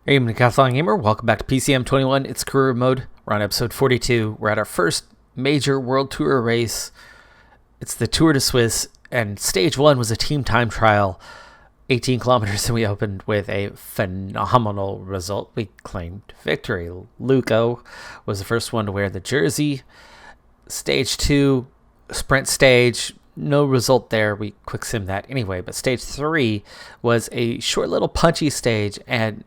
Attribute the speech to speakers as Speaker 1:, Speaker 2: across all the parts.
Speaker 1: Hey, I'm Decathlon Gamer. Welcome back to PCM21. It's career mode. We're on episode 42. We're at our first major World Tour race. It's the Tour de Suisse, and stage one was a team time trial, 18 kilometers, and we opened with a phenomenal result. We claimed victory. Luco was the first one to wear the jersey. Stage two, sprint stage. No result there. We quick sim that anyway. But stage three was a short little punchy stage, and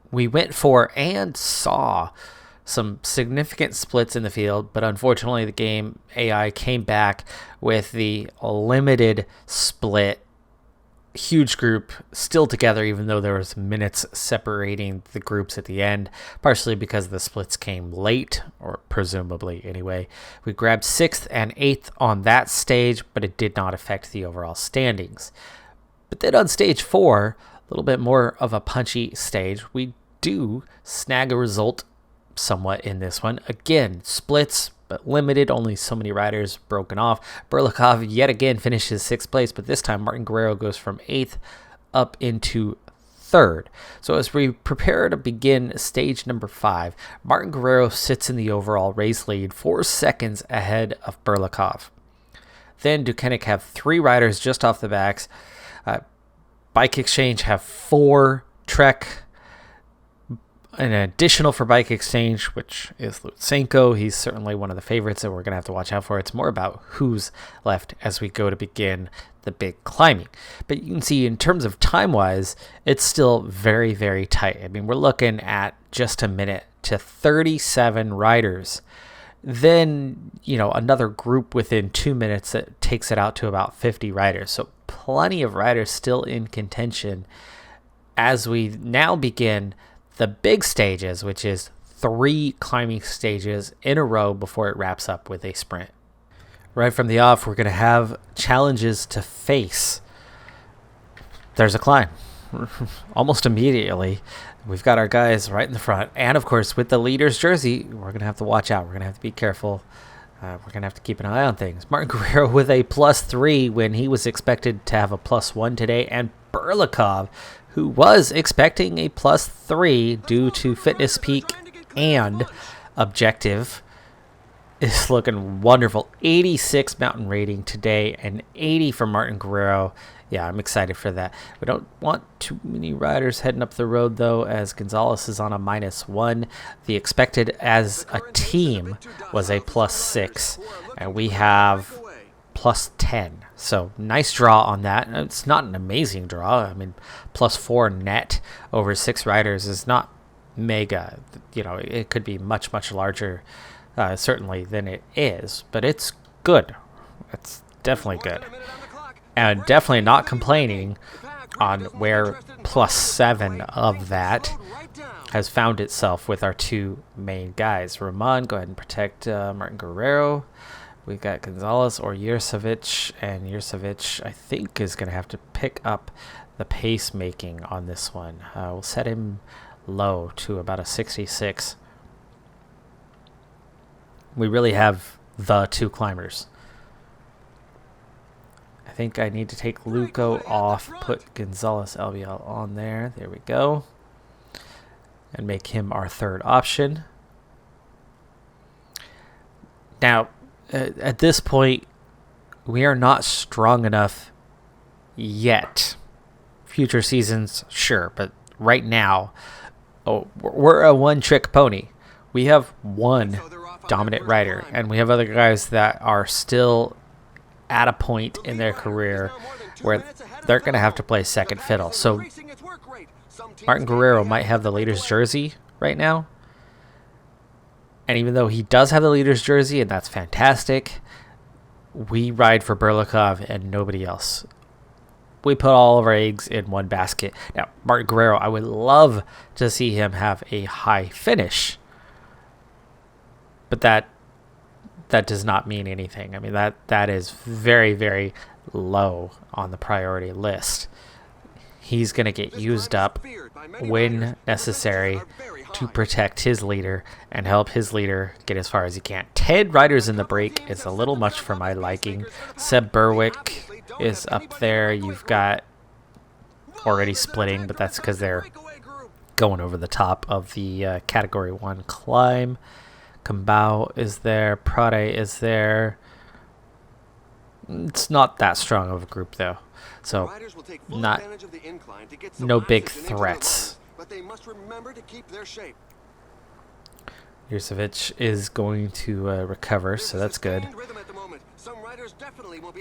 Speaker 1: we went for and saw some significant splits in the field, but unfortunately the game AI came back with the limited split. Huge group still together, even though there was minutes separating the groups at the end, partially because the splits came late, or presumably anyway. We grabbed 6th and 8th on that stage, but it did not affect the overall standings. But then on stage 4, a little bit more of a punchy stage, we do snag a result somewhat in this one. Again, splits, but limited, only so many riders broken off. Berlikov yet again finishes 6th place, but this time Martin Guerrero goes from 8th up into 3rd. So as we prepare to begin stage number 5, Martin Guerrero sits in the overall race lead 4 seconds ahead of Berlikov. Then Decathlon have 3 riders just off the backs. Bike Exchange have 4. Trek, an additional for Bike Exchange, which is Lutsenko. He's certainly one of the favorites that we're going to have to watch out for. It's more about who's left as we go to begin the big climbing. But you can see in terms of time-wise, it's still very, very tight. I mean, we're looking at just a minute to 37 riders. Then, another group within 2 minutes that takes it out to about 50 riders. So plenty of riders still in contention as we now begin the big stages, which is 3 climbing stages in a row before it wraps up with a sprint. Right from the off, we're going to have challenges to face. There's a climb. Almost immediately, we've got our guys right in the front. And of course, with the leader's jersey, we're going to have to watch out. We're going to have to be careful. We're going to have to keep an eye on things. Martin Guerrero with a +3 when he was expected to have a +1 today. And Berlikov, who was expecting a +3 due to fitness peak and objective, is looking wonderful. 86 mountain rating today and 80 for Martin Guerrero. Yeah, I'm excited for that. We don't want too many riders heading up the road, though, as Gonzalez is on a -1. The expected as a team was a +6, and we have +10. So nice draw on that. It's not an amazing draw. I mean, +4 net over 6 riders is not mega. It could be much, much larger, certainly, than it is. But it's good. It's definitely good. And definitely not complaining on where +7 of that has found itself with our 2 main guys. Roman, go ahead and protect Martin Guerrero. We've got Gonzalez or Yurcevic, and Yurcevic, I think, is going to have to pick up the pace making on this one. We'll set him low to about a 66. We really have the 2 climbers. I think I need to take Luco off, put Gonzalez LBL on there. There we go. And make him our 3rd option. Now, at this point, we are not strong enough yet. Future seasons, sure, but right now, we're a one-trick pony. We have one dominant rider, and we have other guys that are still at a point in their career where they're going to have to play second fiddle. So Martin Guerrero might have the leader's jersey right now. And even though he does have the leader's jersey, and that's fantastic, we ride for Berlikov and nobody else. We put all of our eggs in one basket. Now, Martin Guerrero, I would love to see him have a high finish. But that does not mean anything. I mean, that is very, very low on the priority list. He's going to get used up when necessary to protect his leader and help his leader get as far as he can. 10 riders in the break is a little much for my liking. Seb Berwick is up there. You've got already splitting, but that's because they're going over the top of the Category 1 climb. Kambao is there. Prade is there. It's not that strong of a group, though. So, no big threats.
Speaker 2: But they must remember to keep their shape.
Speaker 1: Yurcevic is going to recover, so that's good.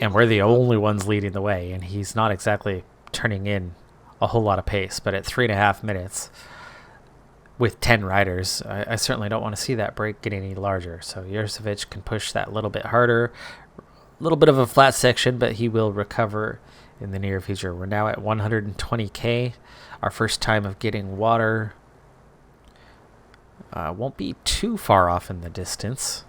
Speaker 1: And we're the only ones leading the way, and he's not exactly turning in a whole lot of pace. But at 3.5 minutes, with 10 riders, I certainly don't want to see that break get any larger. So Yurcevic can push that a little bit harder. A little bit of a flat section, but he will recover in the near future. We're now at 120K. Our first time of getting water won't be too far off in the distance.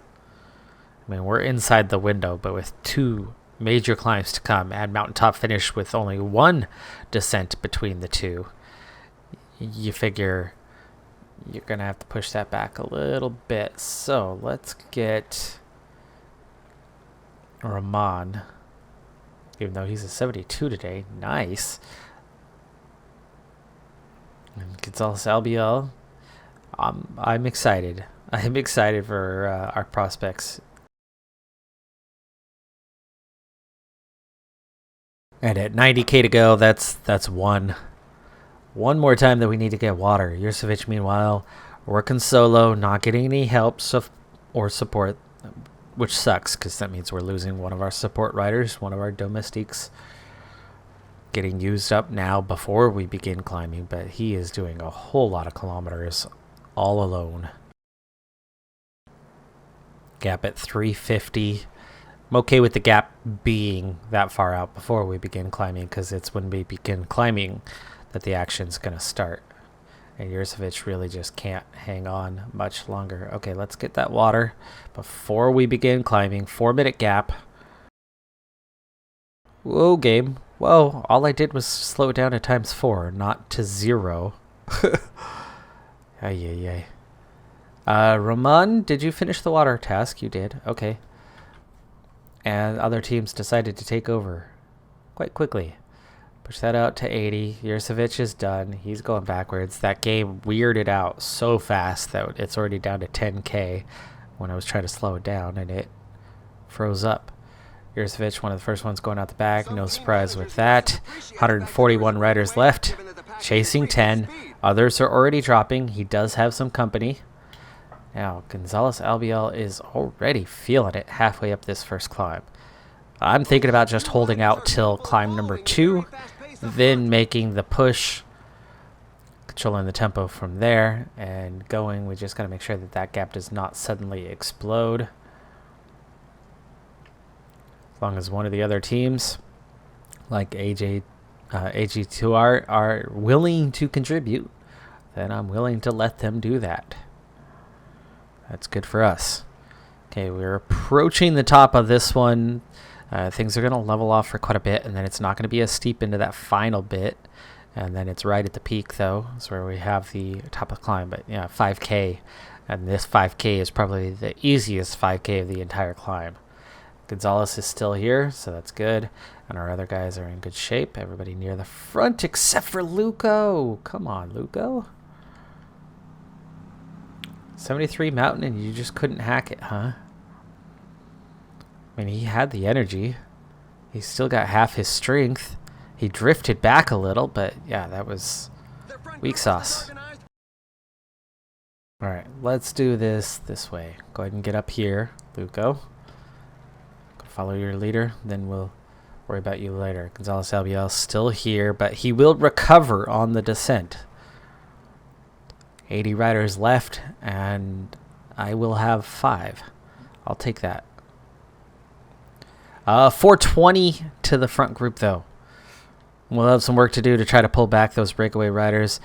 Speaker 1: I mean, we're inside the window, but with 2 major climbs to come and mountaintop finish with only 1 descent between the 2, you figure you're going to have to push that back a little bit. So let's get Rahman, even though he's a 72 today. Nice. And Gonzalez Albiol. I'm excited. I'm excited for our prospects. And at 90K to go, that's one more time that we need to get water. Yurcevic, meanwhile, working solo, not getting any help or support, which sucks because that means we're losing one of our support riders, one of our domestiques, getting used up now before we begin climbing. But he is doing a whole lot of kilometers all alone. Gap at 350. I'm okay with the gap being that far out before we begin climbing, because it's when we begin climbing that the action's going to start. And Yurcevic really just can't hang on much longer. Okay, let's get that water before we begin climbing. 4-minute gap. Whoa, game. Whoa, all I did was slow it down to ×4, not to 0. Ay. Rahman, did you finish the water task? You did. Okay. And other teams decided to take over quite quickly. Push that out to 80. Yurcevic is done. He's going backwards. That game weirded out so fast that it's already down to 10K when I was trying to slow it down, and it froze up. Yurcevic, one of the first ones going out the back. No surprise with that. 141 riders left. Chasing 10. Others are already dropping. He does have some company. Now, Gonzalez Albiol is already feeling it halfway up this first climb. I'm thinking about just holding out till climb number 2, then making the push, controlling the tempo from there, and going. We just got to make sure that that gap does not suddenly explode. As long as one of the other teams, like AG2R, are willing to contribute, then I'm willing to let them do that. That's good for us. Okay, we're approaching the top of this one. Things are going to level off for quite a bit, and then it's not going to be as steep into that final bit. And then it's right at the peak, though. That's where we have the top of the climb. But yeah, 5K. And this 5K is probably the easiest 5K of the entire climb. Gonzalez is still here, so that's good. And our other guys are in good shape. Everybody near the front except for Luco. Come on, Luco. 73 mountain, and you just couldn't hack it, huh? I mean, he had the energy. He still got half his strength. He drifted back a little, but yeah, that was weak sauce. All right, let's do this way. Go ahead and get up here, Luco. Follow your leader, then we'll worry about you later. Gonzalez Albiol still here, but he will recover on the descent. 80 riders left, and I will have 5. I'll take that. 420 to the front group, though. We'll have some work to do to try to pull back those breakaway riders.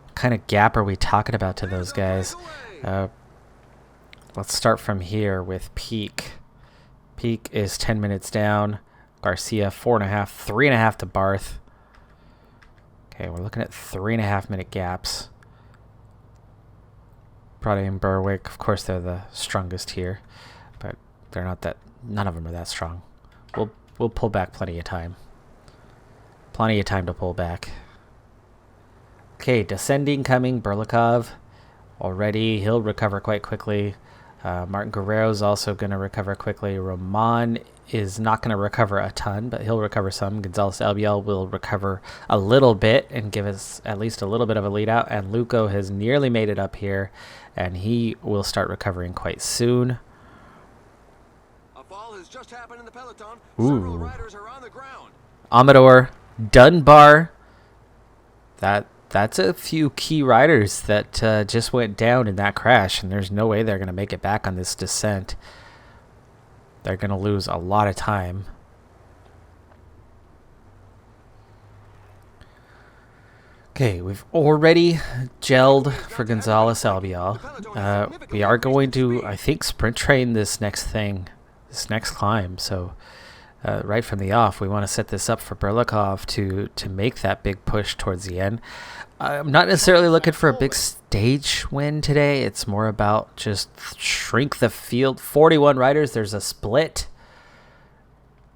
Speaker 1: What kind of gap are we talking about to those guys? Let's start from here with Peak. Peak is 10 minutes down. Garcia, 4.5, 3.5 to Barth. Okay, we're looking at 3.5-minute gaps. Prade and Berwick, of course, they're the strongest here, but they're not that. None of them are that strong. We'll pull back plenty of time. Plenty of time to pull back. Okay, descending coming. Berlikov already. He'll recover quite quickly. Martin Guerrero's also going to recover quickly. Roman is not going to recover a ton, but he'll recover some. Gonzalez Albiol will recover a little bit and give us at least a little bit of a lead out. And Luco has nearly made it up here, and he will start recovering quite soon.
Speaker 2: A fall has just happened in the Peloton.
Speaker 1: Ooh.
Speaker 2: Several riders are on the ground.
Speaker 1: Amador, Dunbar. That's a few key riders that just went down in that crash, and there's no way they're going to make it back on this descent. They're going to lose a lot of time. Okay, we've already gelled for Gonzalez Albiol. We are going to, I think, sprint train this next climb. So right from the off, we want to set this up for Berlikov to make that big push towards the end. I'm not necessarily looking for a big stage win today. It's more about just shrink the field. 41 riders. There's a split.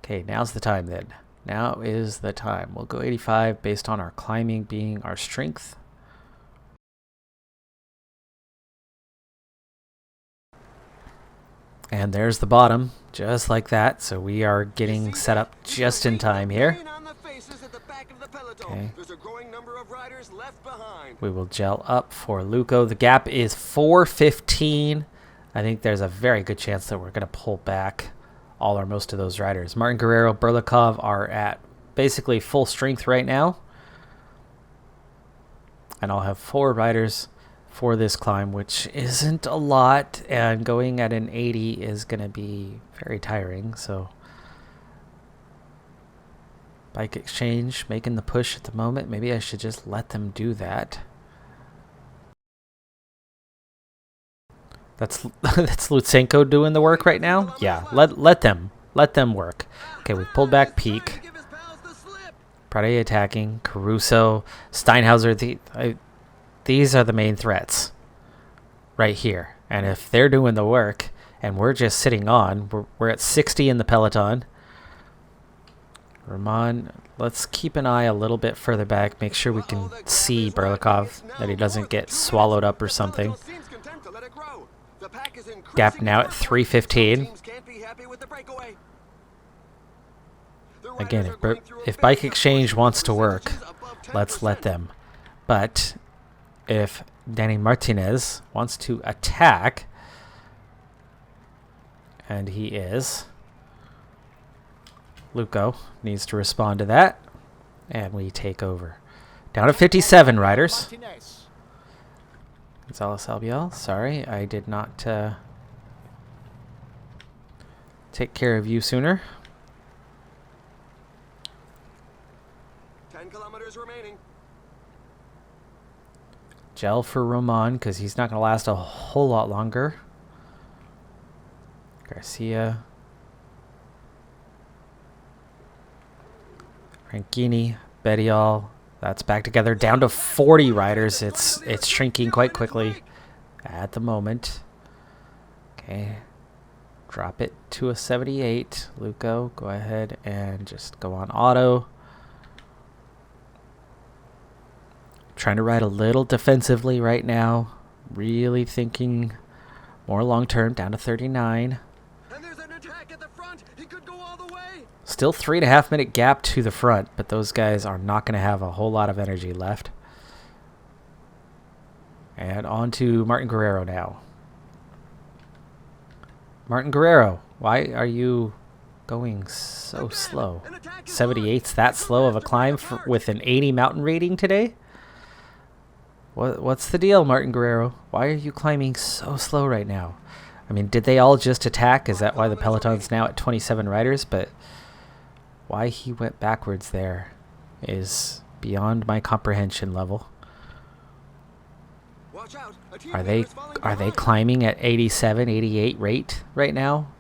Speaker 1: Okay, now's the time then. Now is the time. We'll go 85 based on our climbing being our strength. And there's the bottom, just like that. So we are getting set up just in time here. Okay. We will gel up for Luco. The gap is 4:15. I think there's a very good chance that we're going to pull back all or most of those riders. Martin Guerrero, Berlikov are at basically full strength right now. And I'll have 4 riders for this climb, which isn't a lot. And going at an 80 is going to be very tiring. So Bike Exchange making the push at the moment. Maybe I should just let them do that. That's Lutsenko doing the work right now. Yeah, let them work. Okay, we pulled back Peak. Prade attacking. Caruso, Steinhauser. These are the main threats right here. And if they're doing the work and we're just sitting on, we're at 60 in the Peloton. Roman, let's keep an eye a little bit further back. Make sure we can see Berlikov, that he doesn't get swallowed up or something. Gap now at 3:15. Again, if Bike Exchange wants to work, let's let them. But if Danny Martinez wants to attack, and he is, Luco needs to respond to that, and we take over. Down to 57 riders. Gonzalez Albiol, sorry, I did not take care of you sooner.
Speaker 2: 10 kilometers remaining.
Speaker 1: Gel for Roman, because he's not going to last a whole lot longer. Garcia. Franchini, Bettiol. That's back together. Down to 40 riders. It's shrinking quite quickly at the moment. Okay. Drop it to a 78. Luco, go ahead and just go on auto. Trying to ride a little defensively right now. Really thinking more long term. Down to 39.
Speaker 2: And there's an attack at the front. He could go all the way.
Speaker 1: Still 3.5 minute gap to the front, but those guys are not going to have a whole lot of energy left. And on to Martin Guerrero now. Martin Guerrero, why are you going so slow? 78's that slow of a climb with an 80 mountain rating today? What's the deal, Martin Guerrero? Why are you climbing so slow right now? I mean, did they all just attack? Is that why the Peloton's now at 27 riders? But why he went backwards there is beyond my comprehension level. Are they climbing at 87, 88 rate right now?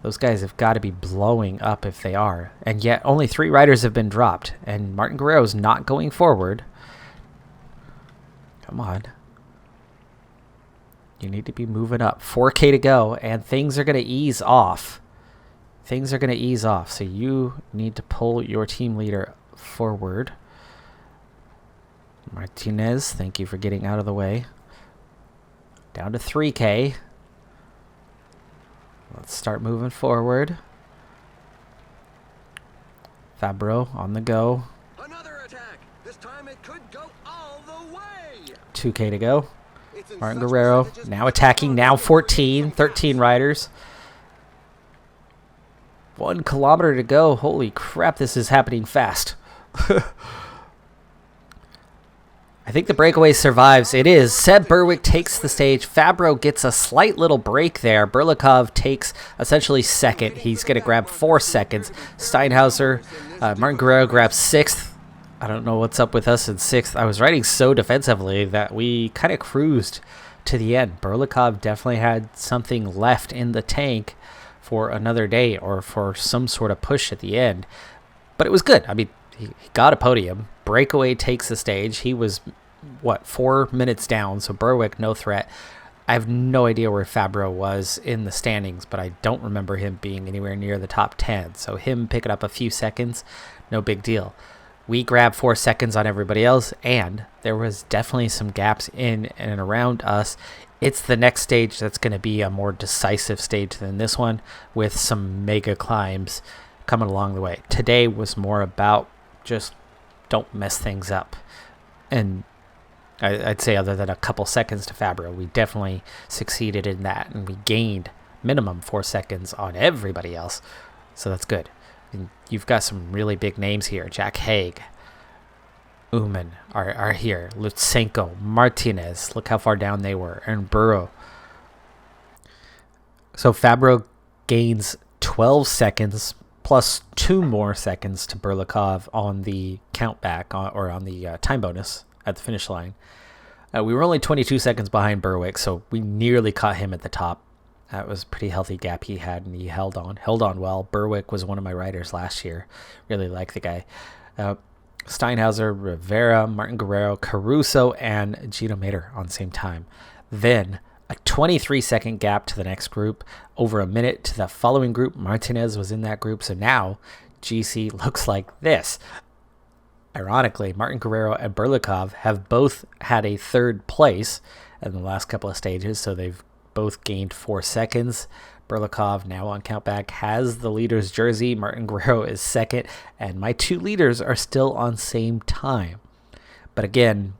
Speaker 1: Those guys have got to be blowing up if they are. And yet only 3 riders have been dropped. And Martin Guerrero's not going forward. Come on. You need to be moving up. 4K to go. And things are going to ease off. Things are going to ease off. So you need to pull your team leader forward. Martinez, thank you for getting out of the way. Down to 3K. Let's start moving forward. Fabro on the go.
Speaker 2: Another attack. This time it could go all the way.
Speaker 1: 2K to go.
Speaker 2: It's in
Speaker 1: Martin
Speaker 2: such
Speaker 1: Guerrero
Speaker 2: percentages
Speaker 1: now
Speaker 2: that
Speaker 1: attacking. Now 14, 13 riders. 1 kilometer to go. Holy crap, this is happening fast. I think the breakaway survives. It is. Seb Berwick takes the stage. Fabro gets a slight little break there. Berlikov takes essentially second. He's going to grab 4 seconds. Steinhauser, Martin Guerrero grabs 6th. I don't know what's up with us in 6th. I was riding so defensively that we kind of cruised to the end. Berlikov definitely had something left in the tank for another day or for some sort of push at the end. But it was good. I mean, he got a podium. Breakaway takes the stage. He was, 4 minutes down, so Berwick, no threat. I have no idea where Fabro was in the standings, but I don't remember him being anywhere near the top 10. So him picking up a few seconds, no big deal. We grabbed 4 seconds on everybody else, and there was definitely some gaps in and around us. It's the next stage that's going to be a more decisive stage than this one, with some mega climbs coming along the way. Today was more about just don't mess things up. And I'd say other than a couple seconds to Fabro, we definitely succeeded in that, and we gained minimum 4 seconds on everybody else. So that's good. And you've got some really big names here. Jack Haig, Uman are here. Lutsenko, Martinez, look how far down they were, and Burrow. So Fabro gains 12 seconds plus 2 more seconds to Berlikov on the countback or on the time bonus at the finish line. We were only 22 seconds behind Berwick, so we nearly caught him at the top. That was a pretty healthy gap he had, and he held on well. Berwick was one of my riders last year. Really like the guy. Steinhauser, Rivera, Martin Guerrero, Caruso, and Gino Mater on the same time. Then a 23-second gap to the next group, over a minute to the following group. Martinez was in that group, so now GC looks like this. Ironically, Martin Guerrero and Berlikov have both had a 3rd place in the last couple of stages, so they've both gained 4 seconds. Berlikov, now on countback, has the leader's jersey. Martin Guerrero is 2nd, and my 2 leaders are still on same time. But again,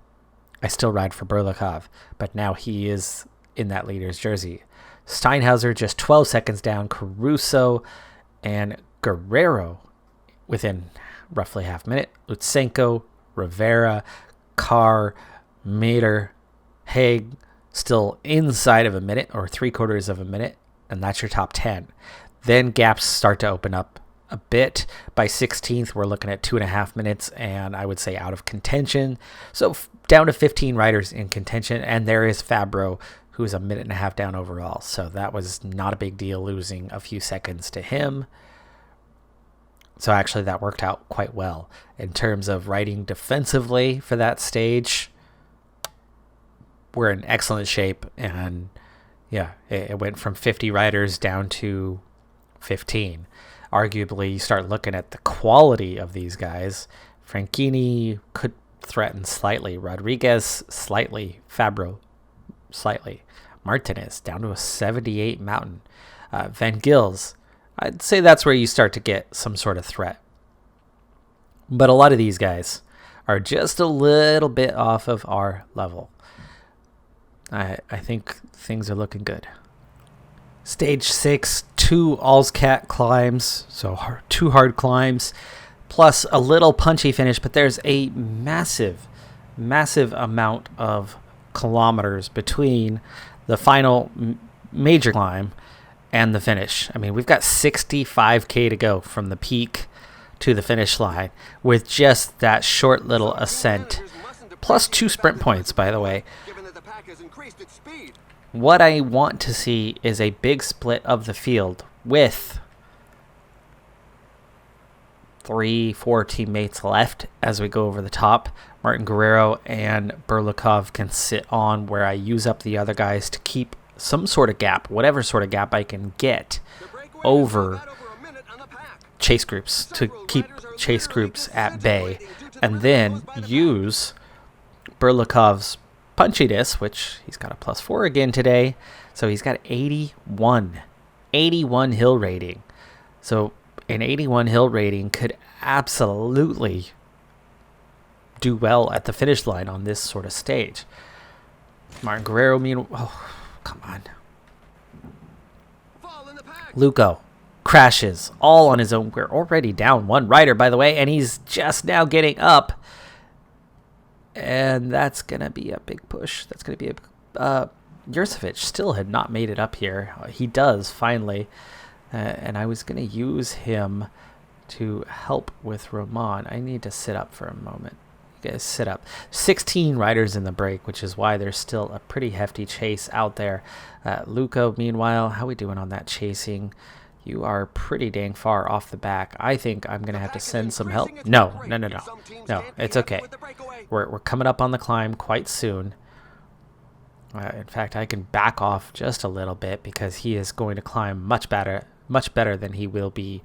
Speaker 1: I still ride for Berlikov, but now he is in that leader's jersey. Steinhauser just 12 seconds down. Caruso and Guerrero within roughly half minute. Lutsenko, Rivera, Carr, Mater, Haig still inside of a minute or 3/4 of a minute, and that's your top 10. Then gaps start to open up a bit. By 16th, we're looking at 2.5 minutes, and I would say out of contention. So down to 15 riders in contention, and there is Fabro, who's a minute and a half down overall. So that was not a big deal, losing a few seconds to him. So actually that worked out quite well. In terms of riding defensively for that stage, we're in excellent shape, and yeah, it went from 50 riders down to 15. Arguably, you start looking at the quality of these guys. Franchini could threaten slightly. Rodriguez, slightly. Fabro, slightly. Martinez, down to a 78 mountain. Van Gils, I'd say that's where you start to get some sort of threat. But a lot of these guys are just a little bit off of our level. I think things are looking good. Stage 6, 2 Allscat climbs, so 2 hard climbs, plus a little punchy finish, but there's a massive amount of kilometers between the final major climb and the finish. I mean, we've got 65K to go from the peak to the finish line with just that short little ascent, plus 2 sprint points, by the way. What I want to see is a big split of the field with 3-4 teammates left as we go over the top. Martin Guerrero and Berlikov can sit on where I use up the other guys to keep some sort of gap, whatever sort of gap I can get over chase groups, to keep chase groups at bay, and then use Berlikov's punchiness, which he's got a +4 again today. So he's got 81 hill rating. So an 81 hill rating could absolutely do well at the finish line on this sort of stage. Martin Guerrero, oh, come on. Luco crashes all on his own. We're already down one rider, by the way, and he's just now getting up. And that's going to be a big push. That's going to be a... Jurcevic still had not made it up here. He does, finally. And I was going to use him to help with Roman. I need to sit up for a moment. You guys sit up. 16 riders in the break, which is why there's still a pretty hefty chase out there. Luco, meanwhile, how we doing on that chasing? You are pretty dang far off the back. I think I'm going to have to send some help. No, it's okay. We're coming up on the climb quite soon. In fact, I can back off just a little bit because he is going to climb much better than he will be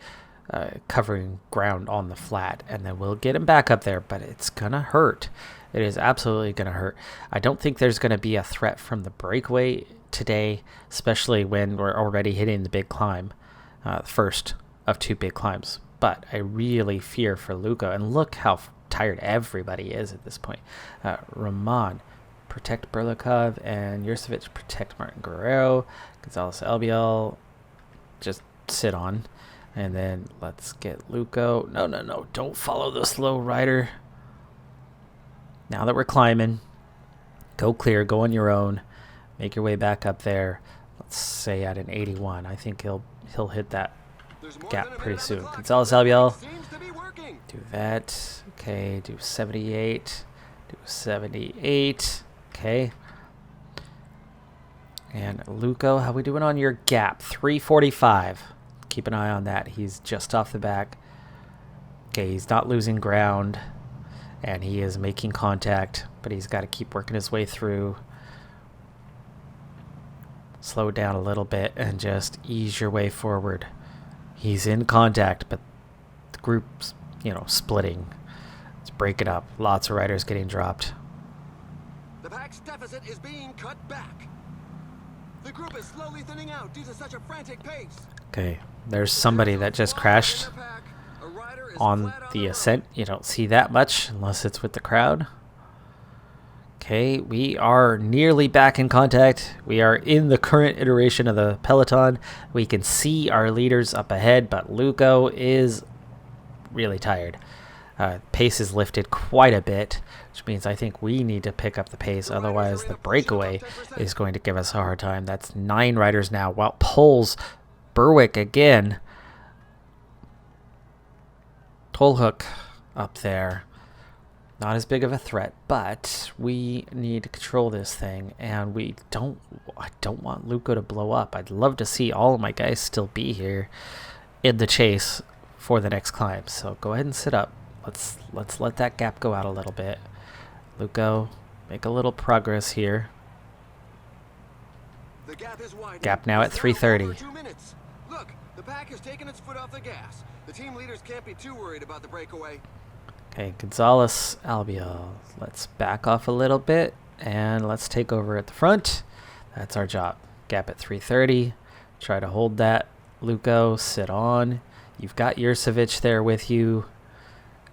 Speaker 1: covering ground on the flat. And then we'll get him back up there, but it's going to hurt. It is absolutely going to hurt. I don't think there's going to be a threat from the breakaway today, especially when we're already hitting the big climb, first of 2 big climbs. But I really fear for Luca. And look how tired everybody is at this point. Roman, protect Berlikov, and Jurcevic, protect Martin Guerrero. Gonzalez Albiol, just sit on. And then let's get Luco. No, don't follow the slow rider. Now that we're climbing, go clear, go on your own. Make your way back up there. Let's say at an 81. I think he'll hit that gap pretty soon. Gonzalez Albiol, do that. Okay, do 78. Do 78. Okay. And Luco, how we doing on your gap? 345. Keep an eye on that. He's just off the back. Okay, he's not losing ground. And he is making contact, but he's got to keep working his way through. Slow down a little bit and just ease your way forward. He's in contact, but the group's, splitting. Let's break it up. Lots of riders getting dropped.
Speaker 2: The pack's deficit is being cut back. The group is slowly thinning out due to such a frantic pace.
Speaker 1: Okay, there's somebody that just crashed on the ascent. You don't see that much unless it's with the crowd. Okay, we are nearly back in contact. We are in the current iteration of the Peloton. We can see our leaders up ahead, but Luco is really tired. Pace is lifted quite a bit, which means I think we need to pick up the pace. Otherwise, the breakaway is going to give us a hard time. That's 9 riders now. While pulls Berwick again. Tolhook up there. Not as big of a threat, but we need to control this thing, and I don't want Luco to blow up. I'd love to see all of my guys still be here in the chase for the next climb. So go ahead and sit up. Let's let that gap go out a little bit. Luco, make a little progress here.
Speaker 2: The gap is widening.
Speaker 1: Gap now at 3:30.
Speaker 2: 2 minutes. Look, the pack has taken its foot off the gas. The team leaders can't be too worried about the breakaway.
Speaker 1: Okay, Gonzalez Albiol. Let's back off a little bit and let's take over at the front. That's our job. Gap at 3:30. Try to hold that. Luco, sit on. You've got Jurcevic there with you.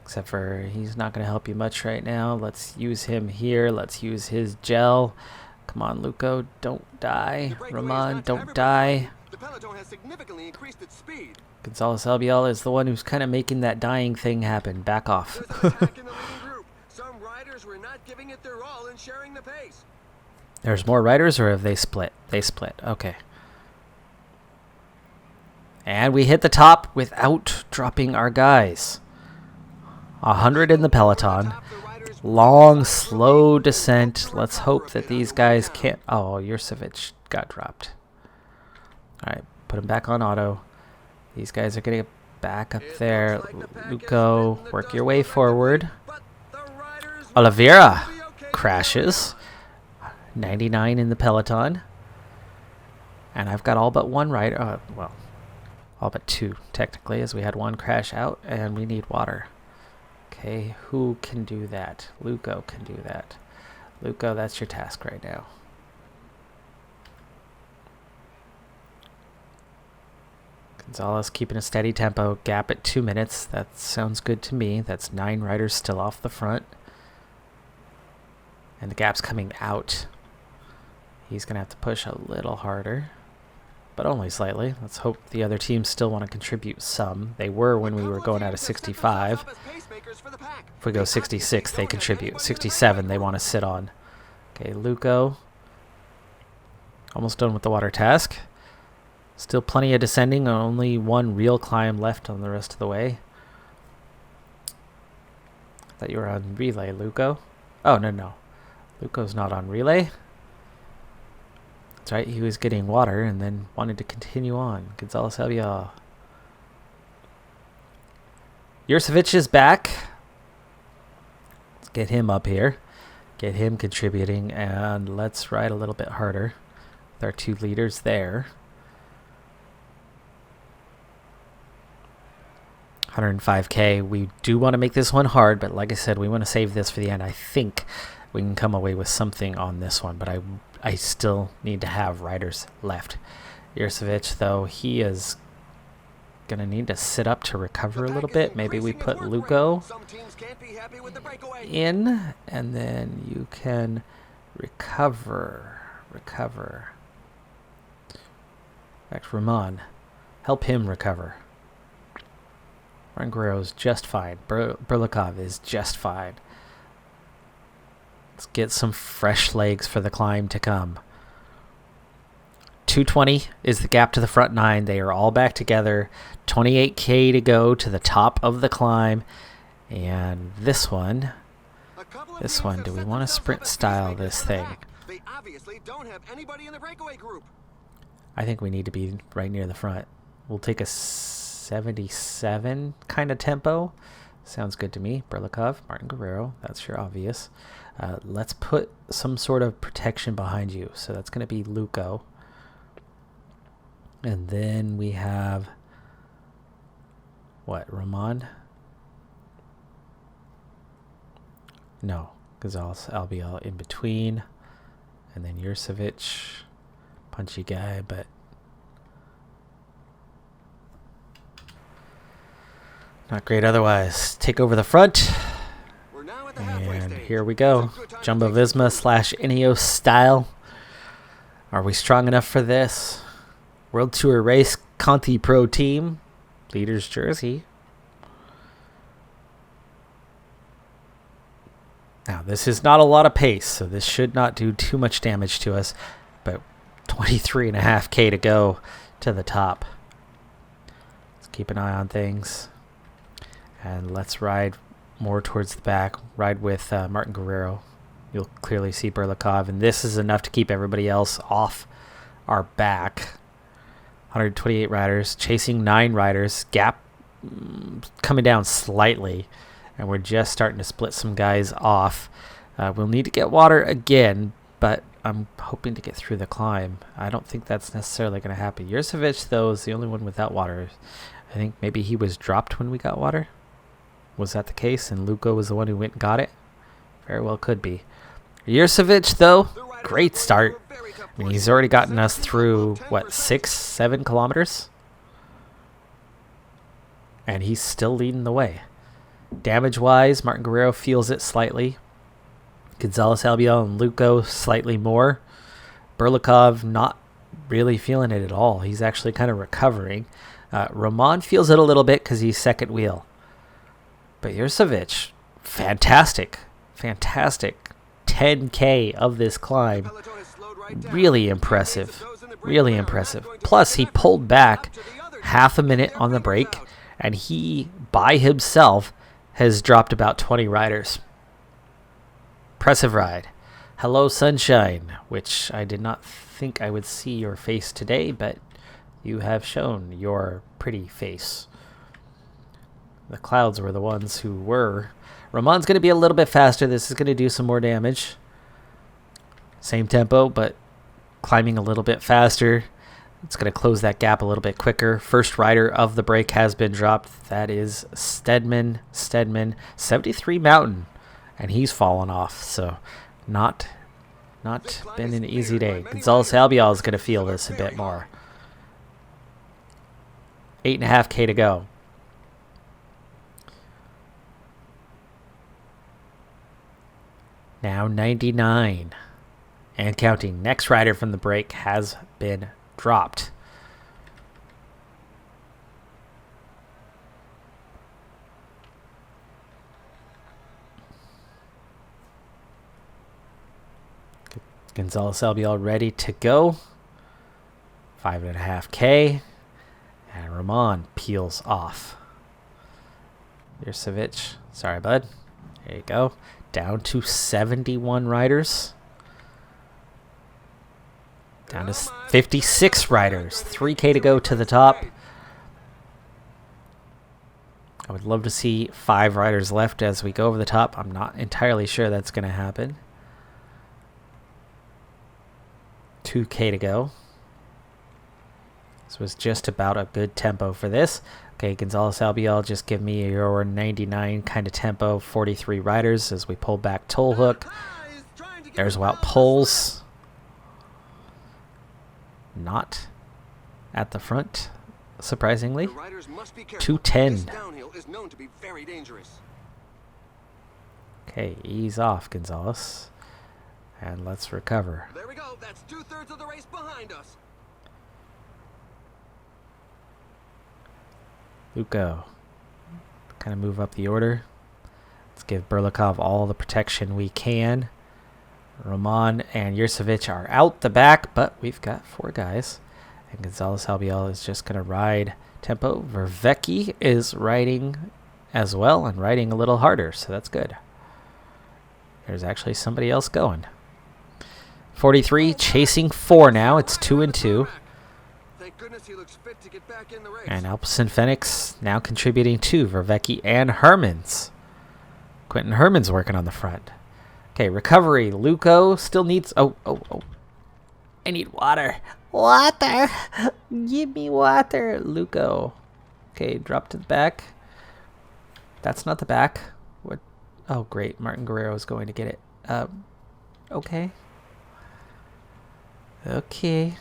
Speaker 1: Except for he's not going to help you much right now. Let's use him here. Let's use his gel. Come on, Luco. Don't die. Roman, don't die.
Speaker 2: The Peloton has significantly increased its speed.
Speaker 1: Gonzalez Albiol is the one who's kind of making that dying thing happen. Back off.
Speaker 2: There's an attack in the leading group. Some riders were not giving it their all and sharing the pace.
Speaker 1: There's more riders, or have they split? They split. Okay. And we hit the top without dropping our guys. 100 in the Peloton. Long, slow descent. Let's hope that these guys can't... Oh, Jurcevic got dropped. All right, put him back on auto. These guys are getting back up there. Luco, work your way forward. Oliveira crashes. 99 in the Peloton. And I've got all but one rider. Well, all but 2, technically, as we had 1 crash out, and we need water. Okay, who can do that? Luco can do that. Luco, that's your task right now. Gonzalez keeping a steady tempo. Gap at 2 minutes. That sounds good to me. That's 9 riders still off the front. And the gap's coming out. He's going to have to push a little harder, but only slightly. Let's hope the other teams still want to contribute some. They were when we were going out of 65. If we go 66, they contribute. 67, they want to sit on. Okay, Luco. Almost done with the water task. Still plenty of descending. Only one real climb left on the rest of the way. I thought you were on relay, Luco. Oh, no. Luco's not on relay. That's right, he was getting water and then wanted to continue on. Gonzalez Albiol. Jurcevic is back. Let's get him up here. Get him contributing, and let's ride a little bit harder with our 2 leaders there. 105K. We do want to make this one hard, but like I said, we want to save this for the end. I think we can come away with something on this one, but I still need to have riders left. Jurcevic, though, he is going to need to sit up to recover a little bit. Maybe we put Luco in, and then you can recover. Back to Ramon. Help him recover. Ryan Guerrero's just fine. Burlikov is just fine. Let's get some fresh legs for the climb to come. 220 is the gap to the front 9. They are all back together. 28K to go to the top of the climb. And this one, do we want to sprint style this thing?
Speaker 2: They obviously don't have anybody in the breakaway group.
Speaker 1: I think we need to be right near the front. We'll take a 77 kind of tempo. Sounds good to me. Burlikov, Martin Guerrero, that's your obvious. Let's put some sort of protection behind you. So that's going to be Luco. And then we have, what, Ramon? No, Gonzalez Albiol in between. And then Jurcevic, punchy guy, but not great otherwise. Take over the front. And here we go. Jumbo Visma / Ineos style. Are we strong enough for this? World Tour race, Conti Pro team. Leader's jersey. Now, this is not a lot of pace, so this should not do too much damage to us. But 23.5K to go to the top. Let's keep an eye on things. And let's ride more towards the back. Ride with Martin Guerrero. You'll clearly see Burlikov. And this is enough to keep everybody else off our back. 128 riders. Chasing 9 riders. Gap coming down slightly. And we're just starting to split some guys off. We'll need to get water again. But I'm hoping to get through the climb. I don't think that's necessarily going to happen. Jurcevic, though, is the only one without water. I think maybe he was dropped when we got water. Was that the case? And Luco was the one who went and got it? Very well could be. Jurcevic, though, great start. I mean, he's already gotten us through, what, 6-7 kilometers? And he's still leading the way. Damage-wise, Martin Guerrero feels it slightly. Gonzalez Albiol and Luco slightly more. Burlikov not really feeling it at all. He's actually kind of recovering. Ramon feels it a little bit because he's second wheel. But Jurcevic, fantastic. 10K of this climb. Really impressive. Really impressive. Plus, he pulled back half a minute on the break, and he, by himself, has dropped about 20 riders. Impressive ride. Hello, sunshine, which I did not think I would see your face today, but you have shown your pretty face. The clouds were the ones who were. Ramon's going to be a little bit faster. This is going to do some more damage. Same tempo, but climbing a little bit faster. It's going to close that gap a little bit quicker. First rider of the break has been dropped. That is Stedman. 73 Mountain. And he's fallen off. So Not been an easy day. Gonzalez Albiol is going to feel this a bit more. 8.5K to go. Now 99. And counting. Next rider from the break has been dropped. Gonzalez Albiol ready to go. 5.5K. And Ramon peels off. Yurcevic. Sorry, bud. There you go. Down to 71 riders. Down to 56 riders. 3K to go to the top. I would love to see 5 riders left as we go over the top. I'm not entirely sure that's going to happen. 2K to go. This was just about a good tempo for this. Okay, Gonzalez Albiol, just give me your 99 kind of tempo. 43 riders as we pull back toll hook. There's Wout pulls. Not at the front, surprisingly. 210. Okay, ease off, Gonzalez. And let's recover.
Speaker 2: There we go. That's 2/3 of the race behind us.
Speaker 1: Luco. Kind of move up the order. Let's give Berlikov all the protection we can. Roman and Yurcevic are out the back, but we've got 4 guys. And Gonzalez Albiol is just going to ride tempo. Vervecchi is riding as well and riding a little harder, so that's good. There's actually somebody else going. 43 chasing 4 now. It's 2 and 2.
Speaker 2: Thank goodness he looks fit to get back in the race.
Speaker 1: And Alpecin Fenix now contributing to Vervecchi and Hermans. Quentin Hermans working on the front. Okay, recovery. Luco still needs... Oh. I need water. Water. Give me water. Luco. Okay, drop to the back. That's not the back. What? Oh, great. Martin Guerrero is going to get it. Okay. Okay.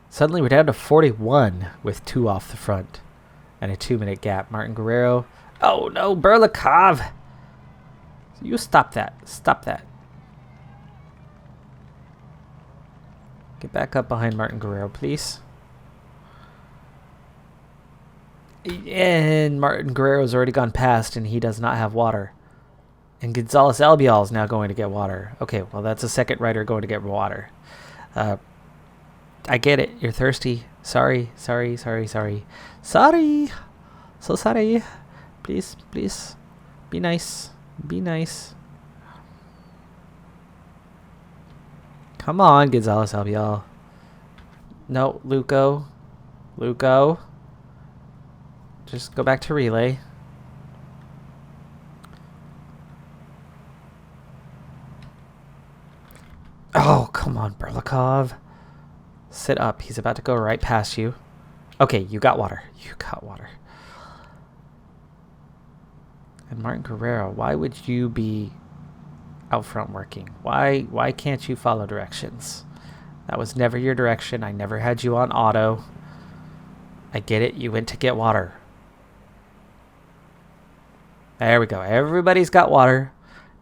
Speaker 1: Suddenly we're down to 41 with 2 off the front and a 2-minute gap. Martin Guerrero. Oh no, Berlikov. You stop that. Stop that. Get back up behind Martin Guerrero, please. And Martin Guerrero's already gone past and he does not have water. And Gonzalez Albiol is now going to get water. Okay, well that's a second rider going to get water. I get it. You're thirsty. Sorry. Sorry. So sorry. Please. Be nice. Be nice. Come on, Gonzalez Albiol. No, Luco. Just go back to relay. Oh, come on, Berlikov. Sit up. He's about to go right past you. Okay, you got water. And Martin Guerrero, why would you be out front working? Why can't you follow directions? That was never your direction. I never had you on auto. I get it. You went to get water. There we go. Everybody's got water.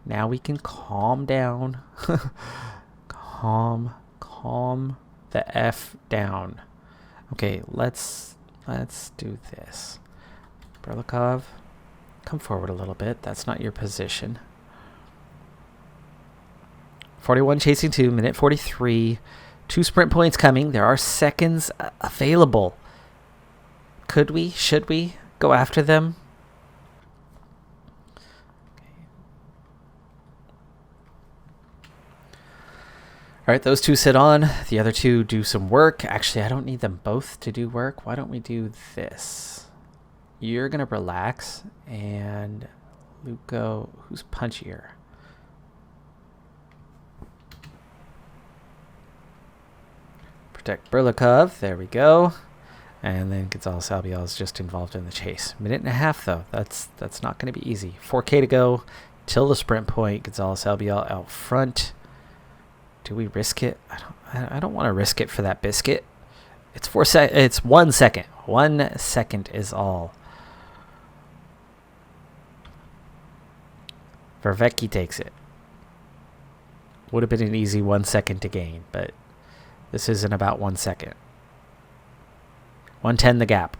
Speaker 1: Now we can calm down. Calm the F down. Okay, let's do this. Berlikov, come forward a little bit. That's not your position. 41 chasing 2, minute 43. 2 sprint points coming. There are seconds available. Should we go after them? All right, those 2 sit on. The other 2 do some work. Actually, I don't need them both to do work. Why don't we do this? You're going to relax. And Luco, who's punchier? Protect Berlikov. There we go. And then Gonzalez Albiol is just involved in the chase. Minute and a half, though. That's not going to be easy. 4K to go till the sprint point. Gonzalez Albiol out front. Do we risk it? I don't want to risk it for that biscuit. It's 1 second. 1 second is all. Vervecki takes it. Would have been an easy 1 second to gain, but this isn't about 1 second. 110 the gap.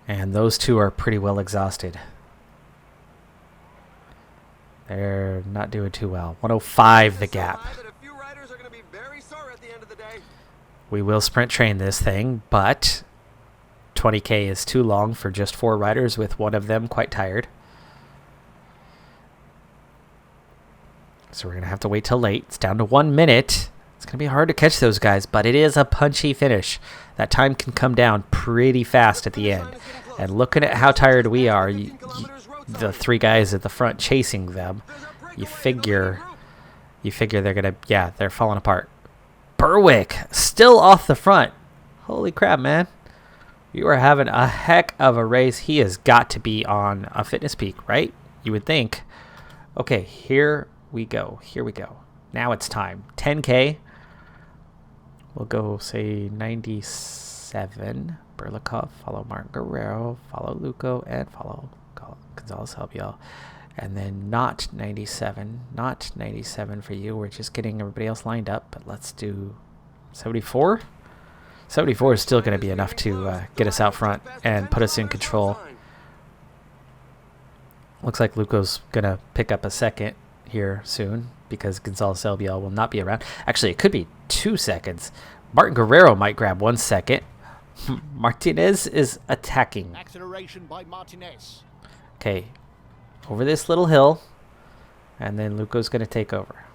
Speaker 1: And those two are pretty well exhausted. They're not doing too well. 105 the gap. We will sprint train this thing, but 20K is too long for just 4 riders, with one of them quite tired. So we're going to have to wait till late. It's down to 1 minute. It's going to be hard to catch those guys, but it is a punchy finish. That time can come down pretty fast at the end. And looking at how tired we are, the 3 guys at the front chasing them, you figure they're going to, yeah, they're falling apart. Berwick still off the front. Holy crap, man. You are having a heck of a race. He has got to be on a fitness peak, right? You would think. Okay, here we go. Here we go. Now it's time. 10K. We'll go, say, 97. Berlikov, follow Martin Guerrero, follow Luco, and follow Gonzalez Albiol. And then not 97. Not 97 for you. We're just getting everybody else lined up. But let's do 74. 74 is still going to be enough to get us out front and put us in control. Looks like Luco's going to pick up a second here soon, because Gonzalez Albiol will not be around. Actually, it could be 2 seconds. Martin Guerrero might grab 1 second. Martinez is attacking.
Speaker 3: Acceleration by Martinez.
Speaker 1: Okay, over this little hill, and then Luco's going to take over.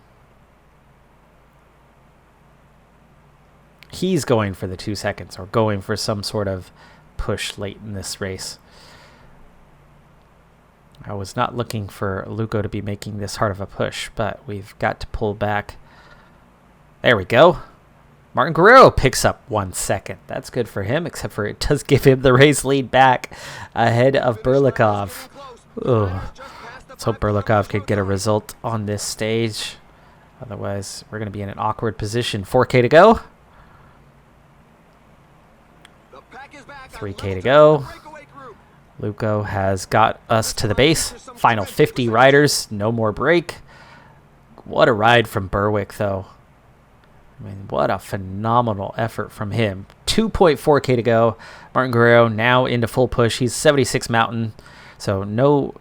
Speaker 1: He's going for the 2 seconds, or going for some sort of push late in this race. I was not looking for Luco to be making this hard of a push, but we've got to pull back. There we go. Martin Guerrero picks up 1 second. That's good for him, except for it does give him the race lead back ahead of Berlikov. Ugh. Let's hope Berlikov could get a result on this stage. Otherwise, we're going to be in an awkward position. 4K to go. 3K to go. Luco has got us to the base. Final 50 riders. No more break. What a ride from Berwick, though. I mean, what a phenomenal effort from him. 2.4K to go. Martin Guerrero now into full push. He's 76 mountain. So no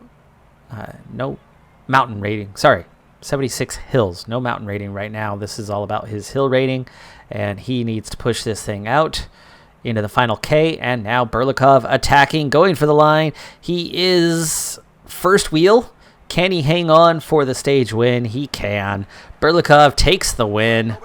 Speaker 1: mountain rating. Sorry, 76 hills. No mountain rating right now. This is all about his hill rating. And he needs to push this thing out into the final K. And now Berlikov attacking, going for the line. He is first wheel. Can he hang on for the stage win? He can. Berlikov takes the win.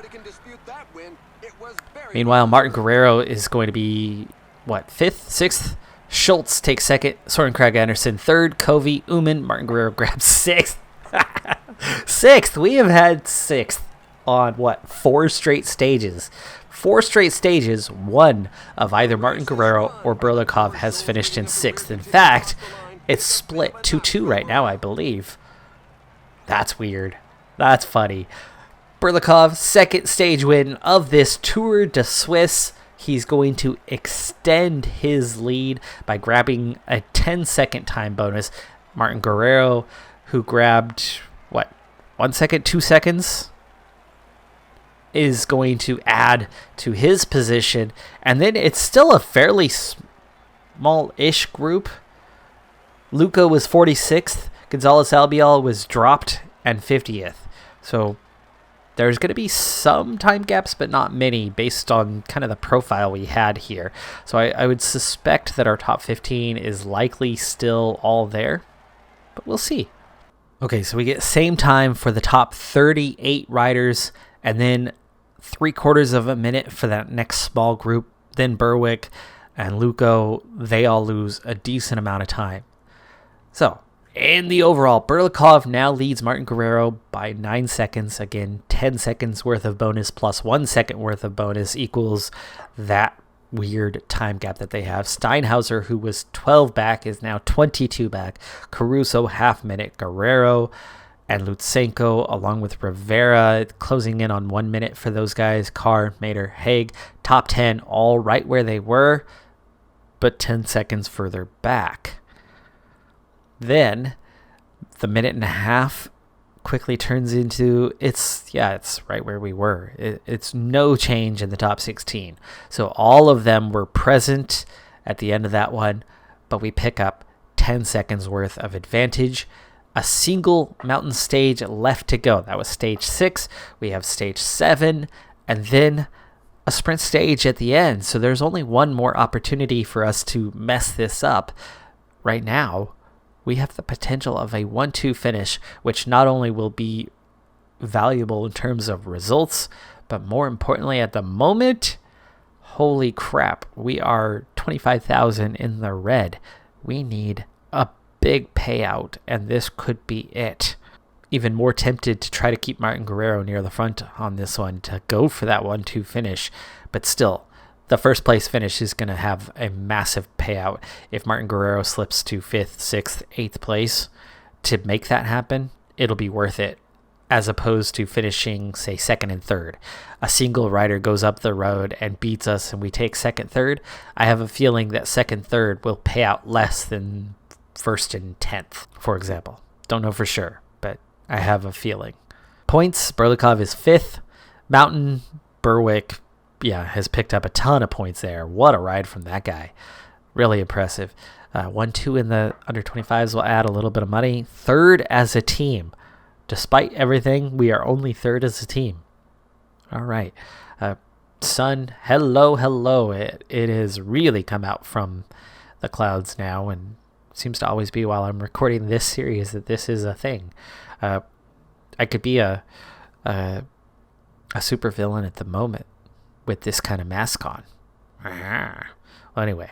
Speaker 1: Meanwhile, Martin Guerrero is going to be, what, 5th, 6th? Schultz takes 2nd. Soren Krag Anderson 3rd. Covey, Uman, Martin Guerrero grabs 6th. 6th. We have had 6th on, what, 4 straight stages. 4 straight stages, one of either Martin Guerrero or Berlikov has finished in 6th. In fact, it's split 2-2 right now, I believe. That's weird. That's funny. Berlikov, 2nd stage win of this Tour de Suisse. He's going to extend his lead by grabbing a 10-second time bonus. Martin Guerrero, who grabbed, what, 1 second, 2 seconds, is going to add to his position. And then it's still a fairly small-ish group. Luco was 46th. Gonzalez Albiol was dropped and 50th. So there's going to be some time gaps, but not many, based on kind of the profile we had here. So I would suspect that our top 15 is likely still all there, but we'll see. Okay, so we get same time for the top 38 riders, and then 3/4 of a minute for that next small group. Then Berwick and Luco, they all lose a decent amount of time. So In the overall, Berlikov now leads Martin Guerrero by 9 seconds. Again, 10 seconds worth of bonus plus 1 second worth of bonus equals that weird time gap that they have. Steinhauser, who was 12 back, is now 22 back. Caruso, half minute. Guerrero and Lutsenko, along with Rivera, closing in on 1 minute for those guys. Carr, Mater, Haig, top 10, all right where they were, but 10 seconds further back. Then the minute and a half quickly turns into it's right where we were. It's no change in the top 16. So all of them were present at the end of that one, but we pick up 10 seconds worth of advantage. A single mountain stage left to go. That was stage 6. We have stage 7, and then a sprint stage at the end. So there's only one more opportunity for us to mess this up. Right now, we have the potential of a 1-2 finish, which not only will be valuable in terms of results, but more importantly at the moment, holy crap, we are 25,000 in the red. We need a big payout, and this could be it. Even more tempted to try to keep Martin Guerrero near the front on this one to go for that 1-2 finish, but still, the first place finish is going to have a massive payout. If Martin Guerrero slips to 5th, 6th, 8th place to make that happen, it'll be worth it, as opposed to finishing, say, 2nd and 3rd. A single rider goes up the road and beats us and we take 2nd, 3rd. I have a feeling that 2nd, 3rd will pay out less than 1st and 10th, for example. Don't know for sure, but I have a feeling. Points, Berlikov is 5th. Mountain, Berwick, has picked up a ton of points there. What a ride from that guy. Really impressive. 1-2 in the under 25s will add a little bit of money. 3rd as a team. Despite everything, we are only 3rd as a team. All right. Sun, hello. It has really come out from the clouds now, and seems to always be while I'm recording this series that this is a thing. I could be a super villain at the moment with this kind of mask on. Well, anyway,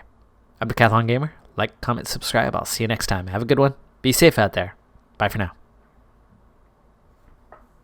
Speaker 1: I'm Decathlon Gamer. Like, comment, subscribe. I'll see you next time. Have a good one. Be safe out there. Bye for now.